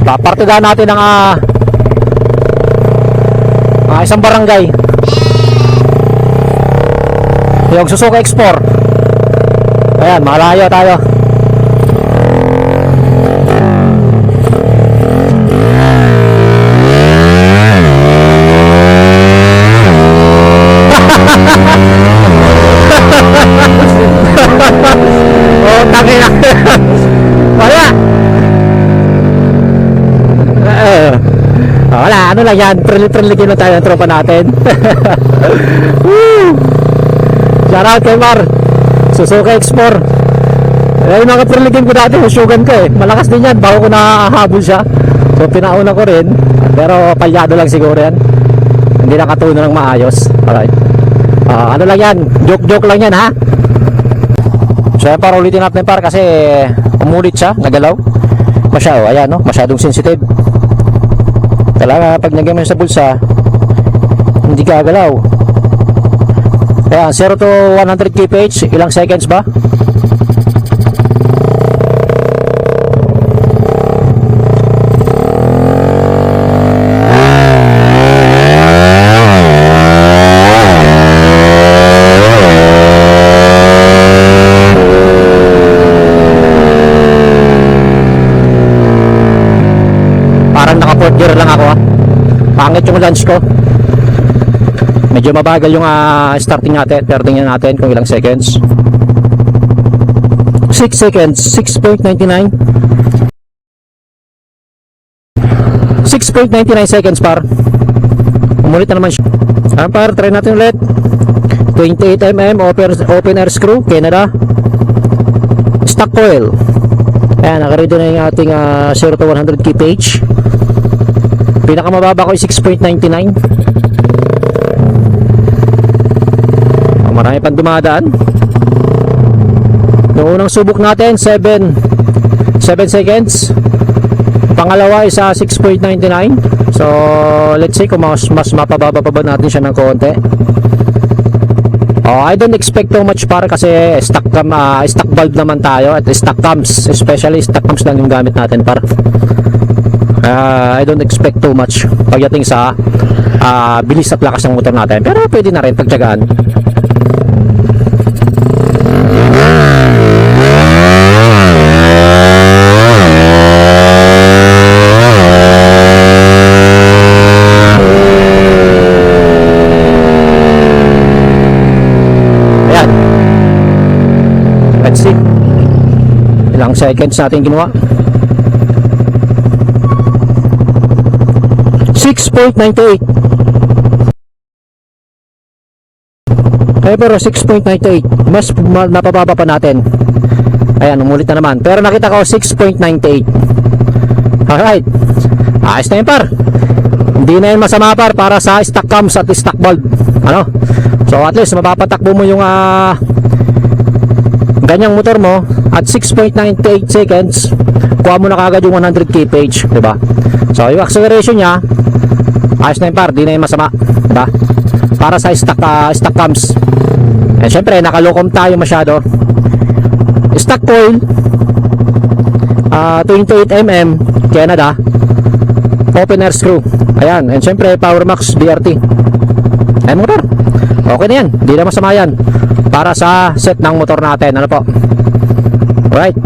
Papartidahan natin ang isang barangay, yung Suzuki X4. Ayan, malayo tayo. Oh, tangin na. Wala. Wala, ano lang yan, friendly lang tayo ng tropa natin. Shout out kay Mar, Suzuki X4. Yung mga friendly game ko dati, husugan ko eh. Malakas din yan, bago ko nakahabol siya. So pinauna ko rin, pero palyado lang siguro yan. Hindi nakatuno ng maayos. Alright. Ano lang yan, joke lang yan ha. So yan, para ulitin natin par, kasi umulit siya, nagalaw. Ayan no, masyadong sensitive. Talaga pag nagyan mo sa bulsa, hindi ka galaw. Ayan, 0 to 100 kph, ilang seconds ba? Parang naka 4th gear lang ako ha. Pangit yung launch ko. Medyo mabagal yung starting natin. Pero tingnan natin kung ilang seconds. 6 seconds, 6.99. 6.99 seconds par. Umulit na naman siya. Ayan par, try natin ulit. 28mm open air screw, Canada. Stock coil. Ayan, nakaredo na yung ating 0 to 100 kph. Pinakamababa ko ay 6.99. Marami pang dumadaan. Noong unang subok natin 7 seconds. Pangalawa ay sa 6.99. So let's see kung mas mapababa pa ba natin siya ng konti. I don't expect too much para kasi stock valve naman tayo at stock cams, especially stock cams lang yung gamit natin para. I don't expect too much pagdating sa bilis at lakas ng motor natin, pero pwede na rin pagtyagaan. Ayan, let's see ilang seconds natin ginawa. 6.98. Pero 6.98 mas napababa pa natin. Ayan, umulit na naman. Pero nakita ko 6.98. Alright, ayos na yun par. Hindi na yun masama par para sa stock cams at stock valve. Ano? So at least mapapatakbo mo yung ganyang motor mo at 6.98 seconds. Kuha mo na kagad yung 100 kph, diba? So yung acceleration nya ayos na yun par, di na yun masama, diba? Para sa stock cams. And syempre nakalokom tayo masyado. Stock coil 28mm Canada open air screw. Ayan, and syempre PowerMax BRT. Ayan motor, okay na yan, di na masama yan para sa set ng motor natin. Ano po? Alright.